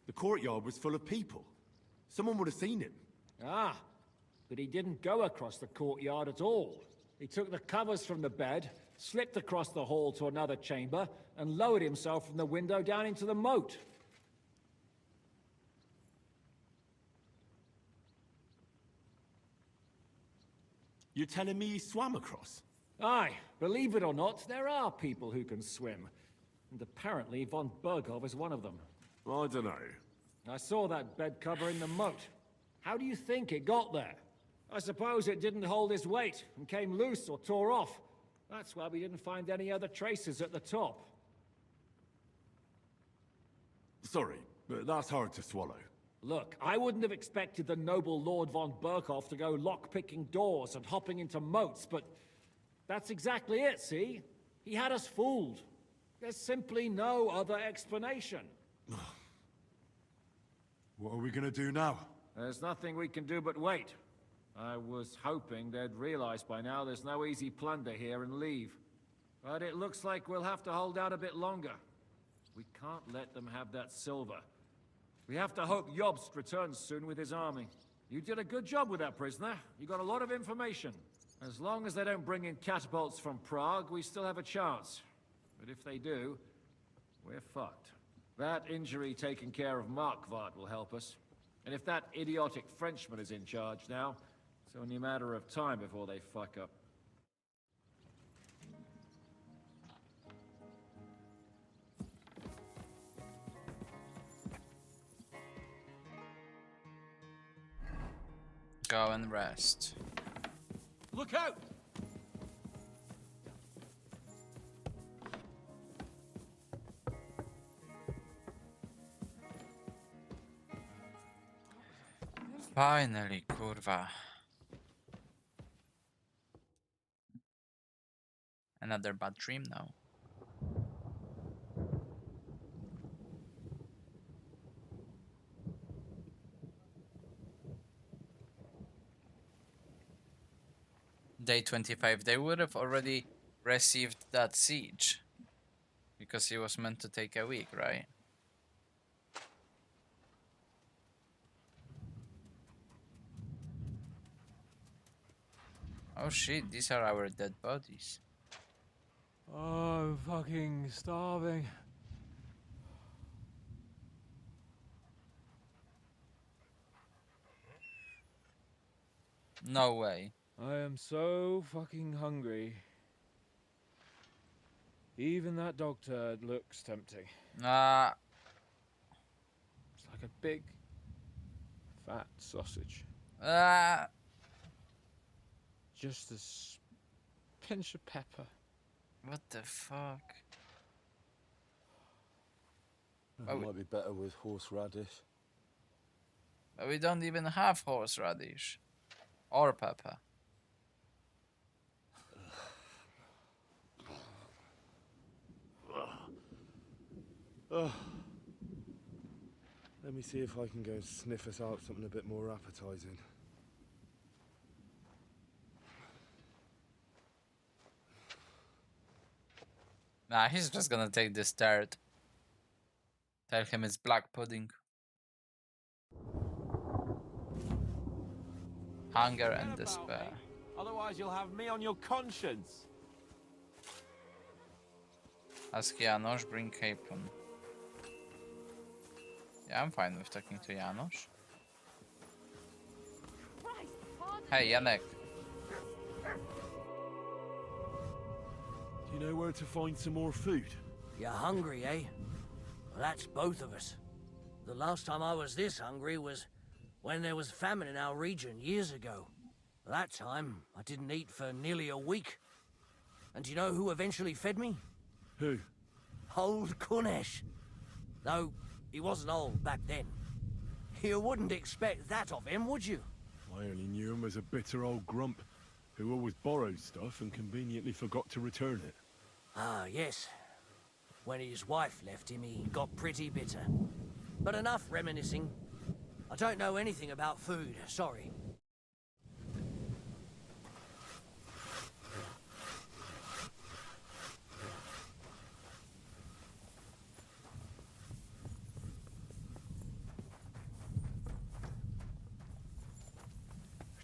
The courtyard was full of people. Someone would have seen him. Ah, but he didn't go across the courtyard at all. He took the covers from the bed, slipped across the hall to another chamber, and lowered himself from the window down into the moat. You're telling me he swam across? Aye, believe it or not, there are people who can swim. And apparently von Burgov is one of them. I don't know. I saw that bed cover in the moat. How do you think it got there? I suppose it didn't hold his weight and came loose or tore off. That's why we didn't find any other traces at the top. Sorry, but that's hard to swallow. Look, I wouldn't have expected the noble Lord von Berkhoff to go lock-picking doors and hopping into moats, but that's exactly it, see? He had us fooled. There's simply no other explanation. What are we gonna do now? There's nothing we can do but wait. I was hoping they'd realize by now there's no easy plunder here and leave. But it looks like we'll have to hold out a bit longer. We can't let them have that silver. We have to hope Jobst returns soon with his army. You did a good job with that prisoner. You got a lot of information. As long as they don't bring in catapults from Prague, we still have a chance. But if they do, we're fucked. That injury taking care of Markvart will help us. And if that idiotic Frenchman is in charge now, it's only a matter of time before they fuck up. Go and rest. Look out! Finally, kurwa. Another bad dream now. Day 25, they would have already received that siege. Because it was meant to take a week, right? Oh shit, these are our dead bodies. Oh, I'm fucking starving. No way. I am so fucking hungry. Even that dog turd looks tempting. It's like a big, fat sausage. Just a pinch of pepper. What the fuck? It might be better with horseradish. But we don't even have horseradish. Or pepper. Let me see if I can go and sniff us out something a bit more appetizing. Nah, he's just gonna take this dirt. Tell him it's black pudding. Hunger and despair. Otherwise you'll have me on your conscience. Ask Janos, bring Capon. Yeah, I'm fine with talking to Janos. Hey, Janek. Do you know where to find some more food? You're hungry, eh? Well, that's both of us. The last time I was this hungry was when there was famine in our region years ago. That time, I didn't eat for nearly a week. And do you know who eventually fed me? Who? Old Kunesh. Though, he wasn't old back then. You wouldn't expect that of him, would you? I only knew him as a bitter old grump who always borrowed stuff and conveniently forgot to return it. Ah, yes. When his wife left him, he got pretty bitter. But enough reminiscing. I don't know anything about food, sorry.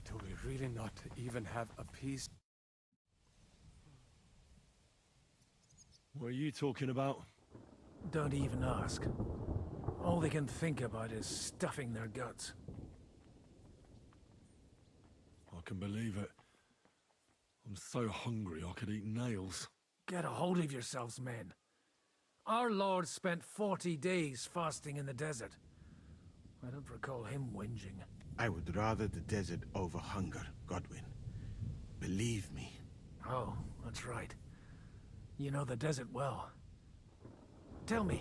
Do we really not even have a piece? What are you talking about? Don't even ask. All they can think about is stuffing their guts. I can believe it. I'm so hungry I could eat nails. Get a hold of yourselves, men. Our Lord spent 40 days fasting in the desert. I don't recall him whinging. I would rather the desert over hunger, Godwin. Believe me. Oh, that's right. You know the desert well. Tell me,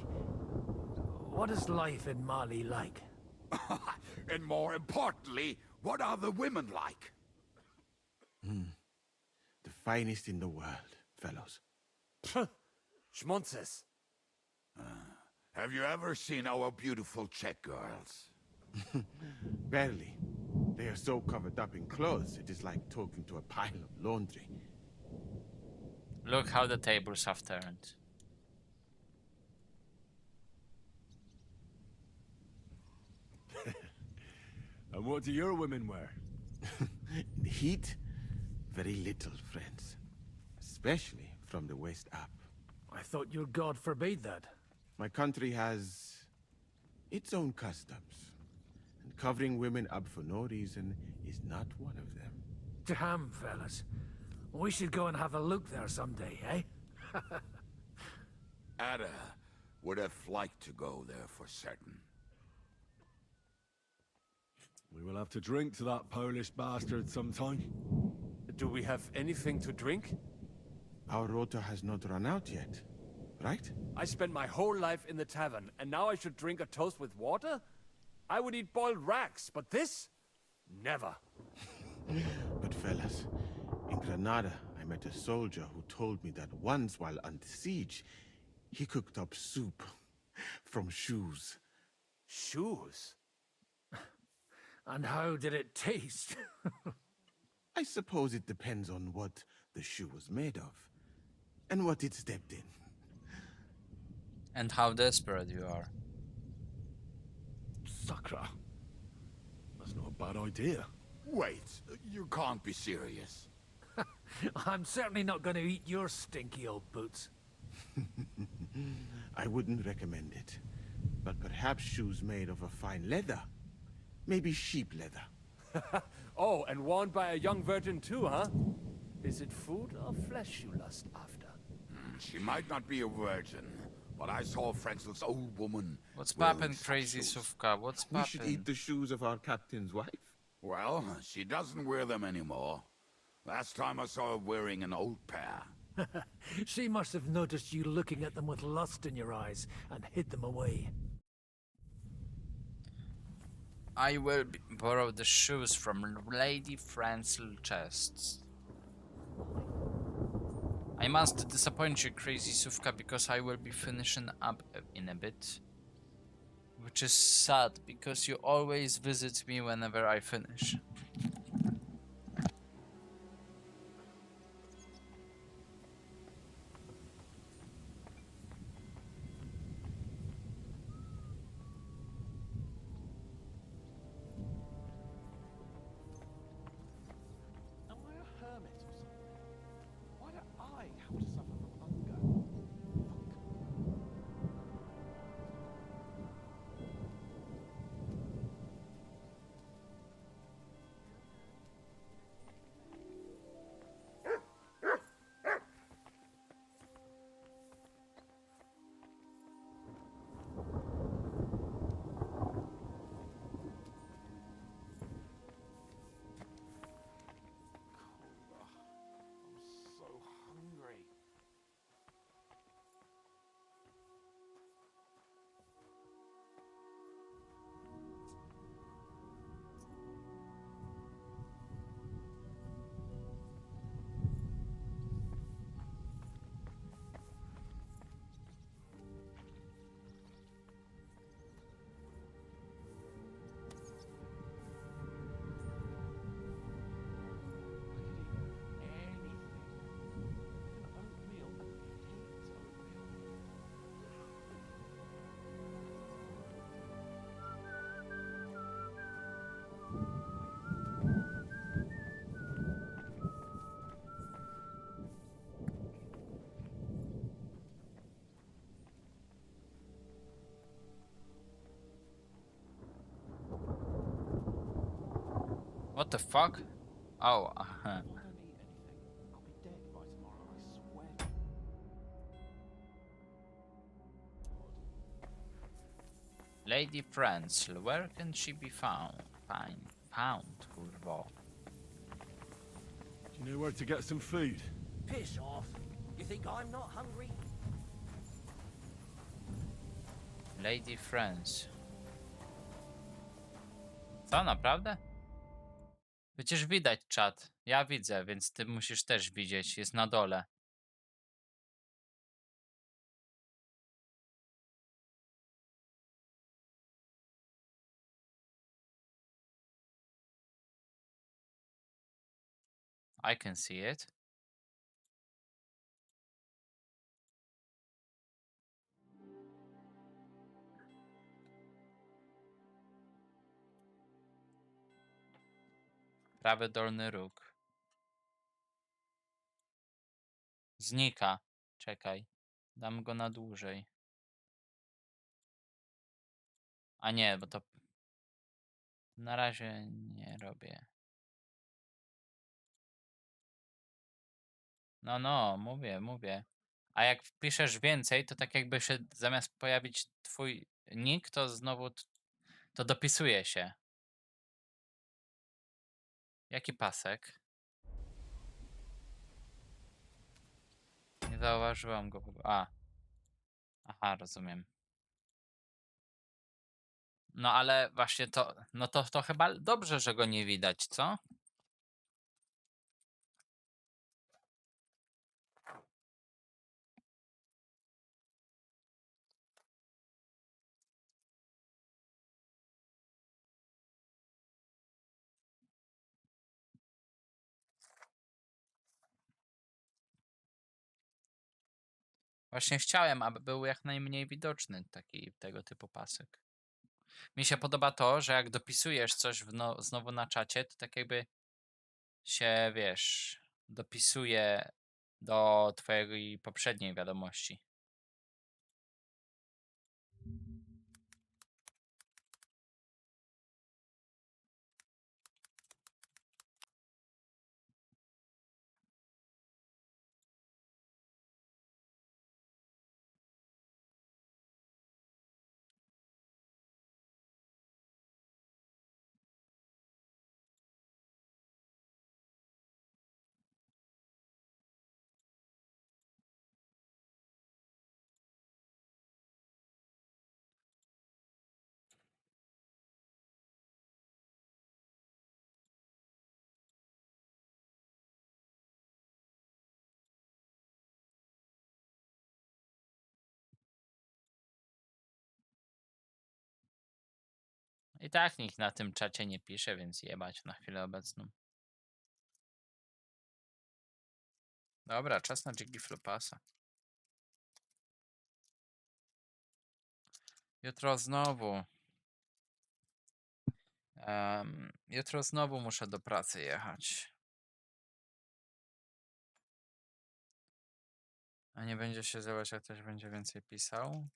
what is life in Mali like? And more importantly, what are the women like? The finest in the world, fellows. Schmonzes. Have you ever seen our beautiful Czech girls? Barely. They are so covered up in clothes, it is like talking to a pile of laundry. Look how the tables have turned. And what do your women wear? In the heat, very little, friends. Especially from the west up. I thought your god forbade that. My country has its own customs. And covering women up for no reason is not one of them. Damn, fellas. We should go and have a look there someday, eh? Ada would have liked to go there for certain. We will have to drink to that Polish bastard sometime. Do we have anything to drink? Our rota has not run out yet, right? I spent my whole life in the tavern, and now I should drink a toast with water? I would eat boiled racks, but this? Never. But fellas, in Granada, I met a soldier who told me that once while under siege, he cooked up soup from shoes. Shoes? And how did it taste? I suppose it depends on what the shoe was made of, and what it stepped in. And how desperate you are. Sakra. That's not a bad idea. Wait, you can't be serious. I'm certainly not going to eat your stinky old boots. I wouldn't recommend it, but perhaps shoes made of a fine leather. Maybe sheep leather. Oh, and worn by a young virgin too, huh? Is it food or flesh you lust after? She might not be a virgin, but I saw Frenzel's old woman. What's poppin', crazy Sufka? What's We should poppin'? eat the shoes of our captain's wife. Well, she doesn't wear them anymore. Last time I saw her wearing an old pair. She must have noticed you looking at them with lust in your eyes and hid them away. I will borrow the shoes from Lady Francel's chests. I must disappoint you, crazy Sufka, because I will be finishing up in a bit. Which is sad, because you always visit me whenever I finish. Am I a hermit or something? Why do I have to suffer from hunger? I'm so hungry. What the fuck? Oh, I don't eat anything. I'll be dead by tomorrow, I swear. Lady Francel, where can she be found? Found, kurwa. Do you know where to get some food? Piss off. You think I'm not hungry? Lady Friends. Co, naprawdę? Przecież widać czat. Ja widzę, więc ty musisz też widzieć. Jest na dole. I can see it. Prawy dolny róg. Znika. Czekaj. Dam go na dłużej. A nie, bo to... Na razie nie robię. No, mówię. A jak wpiszesz więcej, to tak jakby się zamiast pojawić twój nick, to znowu to dopisuje się. Jaki pasek? Nie zauważyłam go w ogóle. A. Aha, rozumiem. No ale właśnie to, no to chyba dobrze, że go nie widać, co? Właśnie chciałem, aby był jak najmniej widoczny taki tego typu pasek. Mi się podoba to, że jak dopisujesz coś znowu na czacie, to tak jakby się, wiesz, dopisuje do twojej poprzedniej wiadomości. I tak nikt na tym czacie nie pisze, więc jebać na chwilę obecną. Dobra, czas na Jiggy Flopasa. Jutro znowu. Jutro znowu muszę do pracy jechać. A nie będzie się zdawać, jak ktoś będzie więcej pisał?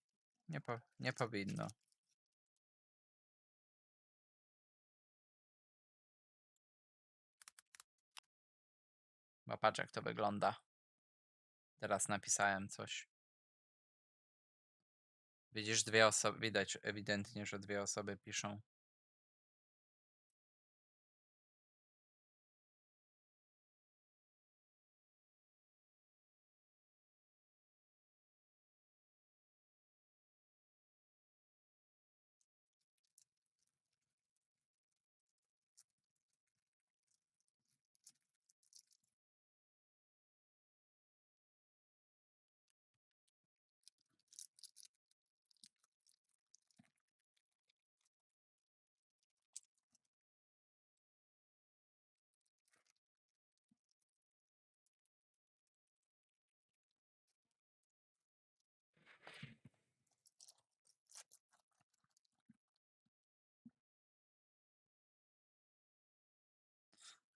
Nie powinno. Bo patrz, jak to wygląda. Teraz napisałem coś. Widzisz, dwie osoby, widać ewidentnie, że dwie osoby piszą.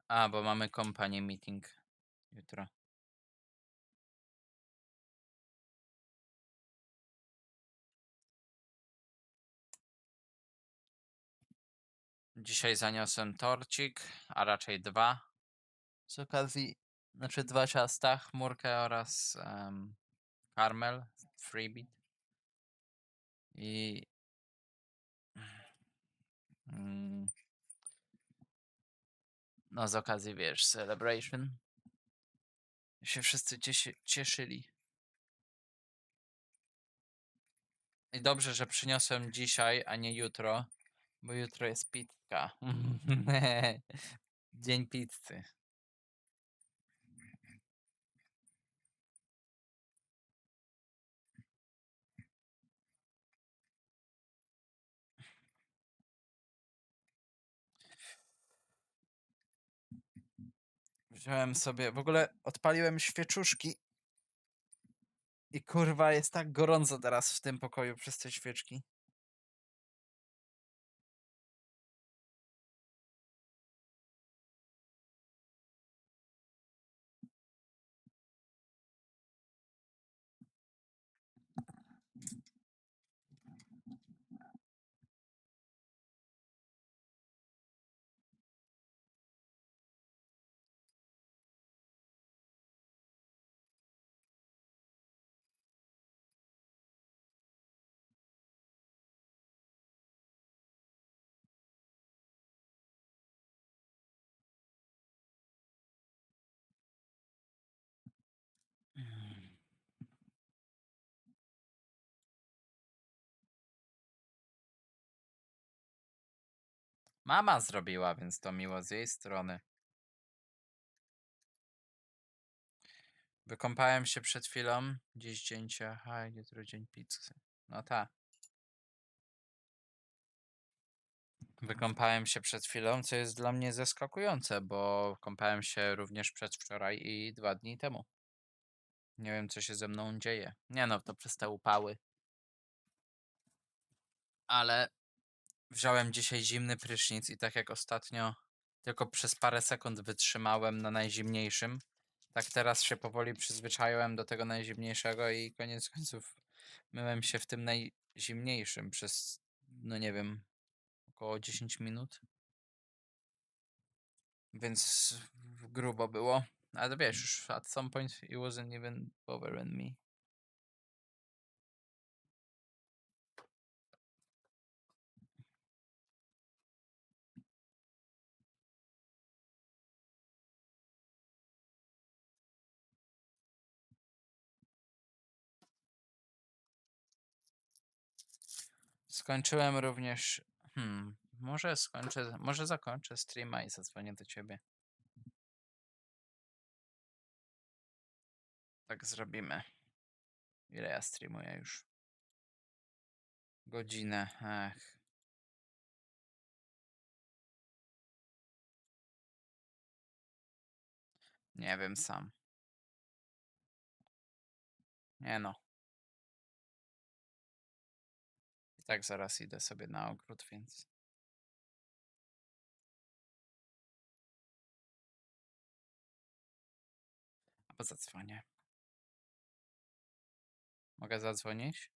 A, bo mamy company meeting jutro. Dzisiaj zaniosłem torcik, a raczej dwa. Z okazji, znaczy dwa ciasta, chmurkę oraz karmel, freebie. I no z okazji, wiesz, celebration. Się wszyscy cieszyli. I dobrze, że przyniosłem dzisiaj, a nie jutro, bo jutro jest pizza. Dzień pizzy. Wziąłem sobie, w ogóle odpaliłem świeczuszki i kurwa jest tak gorąco teraz w tym pokoju przez te świeczki. Mama zrobiła, więc to miło z jej strony. Wykąpałem się przed chwilą. Dziś dzień ciacha, jutro dzień pizzy. No tak. Wykąpałem się przed chwilą, co jest dla mnie zaskakujące, bo kąpałem się również przedwczoraj i 2 dni temu. Nie wiem, co się ze mną dzieje. Nie no, to przez te upały. Ale wziąłem dzisiaj zimny prysznic i tak jak ostatnio tylko przez parę sekund wytrzymałem na najzimniejszym, tak teraz się powoli przyzwyczaiłem do tego najzimniejszego i koniec końców myłem się w tym najzimniejszym przez, no nie wiem, około 10 minut. Więc grubo było. Ale wiesz, już at some point it wasn't even bothering me. Skończyłem również. Może zakończę streama i zadzwonię do ciebie. Tak zrobimy. Ile ja streamuję już? Godzinę. Ech. Nie wiem sam. Nie no. I tak zaraz idę sobie na ogród, więc. Albo zadzwonię. Mogę zadzwonić?